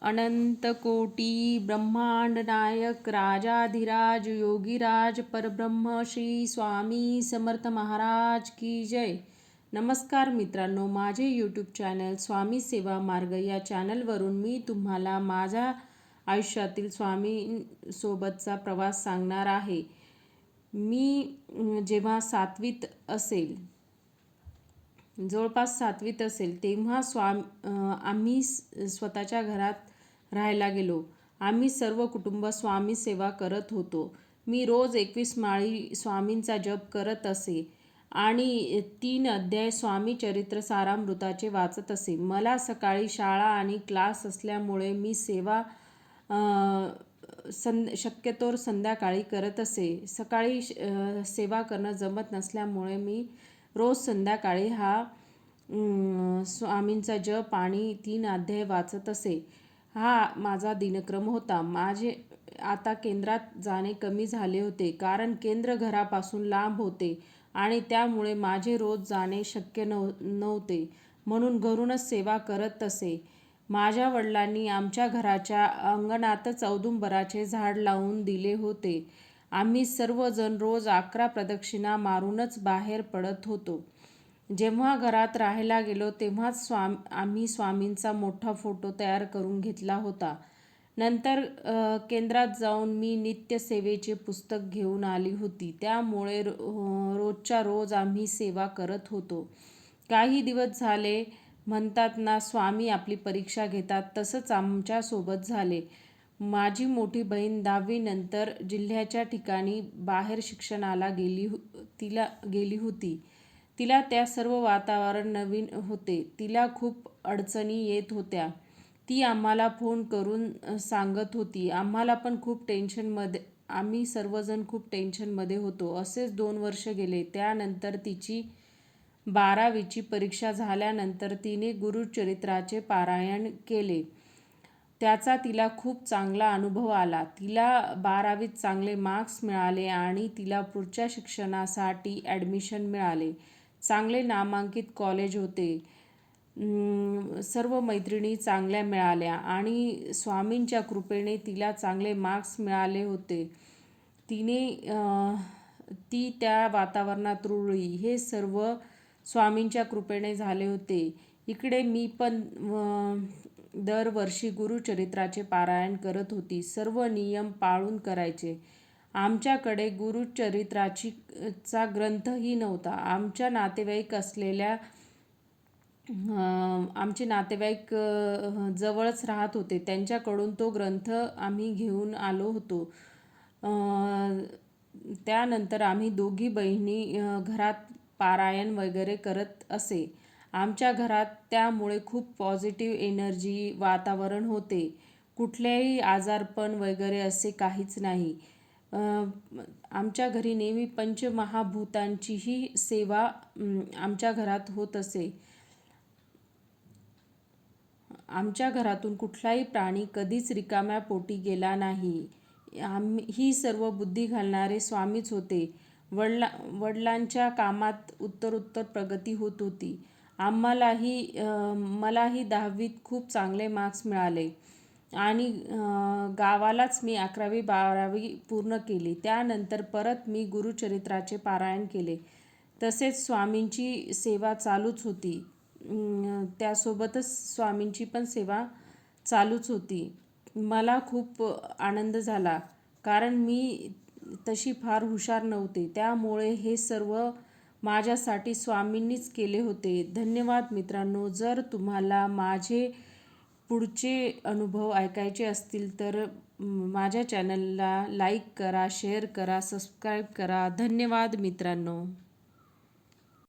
अनंतकोटी ब्रह्मांड नायक राजाधिराज योगीराज परब्रह्म श्री स्वामी समर्थ महाराज की जय. नमस्कार मित्रांनो, माझे यूट्यूब चॅनल स्वामी सेवा मार्ग या चॅनलवरून मी तुम्हाला माझ्या आयुष्यातील स्वामींसोबतचा प्रवास सांगणार आहे. मी जेव्हा जवळपास सातवीत असेल तेव्हा आम्ही स्वतःच्या घरात राहायला गेलो. आम्ही सर्व कुटुंब स्वामी सेवा करत होतो. मी रोज 21 माळी स्वामींचा जप करत असे आणि 3 अध्याय स्वामी चरित्र सारामृताचे वाचत असे. मला सकाळी शाळा आणि क्लास असल्यामुळे मी सेवा शक्यतोवर संध्याकाळी करत असे. सकाळी सेवा करणं जमत नसल्यामुळे मी रोज संध्याकाळी स्वामींचा जप आणि 3 अध्याय वाचत असे. हा माझा दिनक्रम होता. माझे आता केंद्रात जाणे कमी झाले होते, कारण केंद्र घरापासून लांब होते आणि त्यामुळे माझे रोज जाणे शक्य नव्हते. म्हणून घरूनच सेवा करत असे. माझ्या वडिलांनी आमच्या घराच्या अंगणातच औदुंबराचे झाड लावून दिले होते. आम्ही सर्वजण रोज 11 प्रदक्षिणा मारूनच बाहेर पडत होतो. जेव्हा घरात राहायला गेलो तेव्हाच आम्ही स्वामींचा मोठा फोटो तयार करून घेतला होता. नंतर केंद्रात जाऊन मी नित्यसेवेचे पुस्तक घेऊन आली होती. त्यामुळे रोजच्या रोज आम्ही सेवा करत होतो. काही दिवस झाले. म्हणतात ना, स्वामी आपली परीक्षा घेतात, तसंच आमच्यासोबत झाले. माझी मोठी बहीण 10वी नंतर जिल्ह्याच्या ठिकाणी बाहेर शिक्षणाला गेली होती. तिला त्या सर्व वातावरण नवीन होते. तिला खूप अडचणी येत होत्या. ती आम्हाला फोन करून सांगत होती. आम्ही सर्वजण खूप टेन्शनमध्ये होतो. असेच 2 वर्ष गेले. त्यानंतर तिची 12वीची परीक्षा झाल्यानंतर तिने गुरुचरित्राचे पारायण केले. त्याचा तिला खूप चांगला अनुभव आला. तिला 12वीत चांगले मार्क्स मिळाले आणि तिला पुढच्या शिक्षणासाठी ॲडमिशन मिळाले. चांगले नामांकित कॉलेज होते. सर्व मैत्रिणी चांगल्या मिळाल्या आणि स्वामींच्या कृपेने तिला चांगले मार्क्स मिळाले होते. ती त्या वातावरणात रुळली. हे सर्व स्वामींच्या कृपेने झाले होते. इकडे मी पण दरवर्षी गुरुचरित्राचे पारायण करत होती. सर्व नियम पाळून करायचे. आमच्याकडे गुरुचरित्राचा ग्रंथही नव्हता. आमचे नातेवाईक जवळच राहत होते. त्यांच्याकडून तो ग्रंथ आम्ही घेऊन आलो होतो. त्यानंतर आम्ही दोघी बहिणी घरात पारायण वगैरे करत असे. आमच्या घरात त्यामुळे खूप पॉझिटिव्ह एनर्जी वातावरण होते. कुठलेही आजारपण वगैरे असे काहीच नाही. आमच्या घरी नेहमी पंचमहाभूतांचीही सेवा आमच्या घरात होत असे. आमच्या घरातून कुठलाही प्राणी कधीच रिकाम्या पोटी गेला नाही. ही सर्व बुद्धी घालणारे स्वामीच होते. वडिलांच्या कामात उत्तरोत्तर प्रगती होत होती. मलाही 10वीत खूप चांगले मार्क्स मिळाले आणि गावालाच मी 11वी-12वी पूर्ण केली. त्यानंतर परत मी गुरुचरित्राचे पारायण केले. तसेच स्वामींची सेवा चालूच होती. त्यासोबतच स्वामींची पण सेवा चालूच होती. मला खूप आनंद झाला, कारण मी तशी फार हुशार नव्हते. त्यामुळे हे सर्व माझ्यासाठी स्वामींनीच केले होते. धन्यवाद मित्रांनो. जर तुम्हाला माझे पुढचे अनुभव ऐकायचे असतील तर माझ्या चॅनलला लाईक करा, शेअर करा, सबस्क्राईब करा. धन्यवाद मित्रांनो.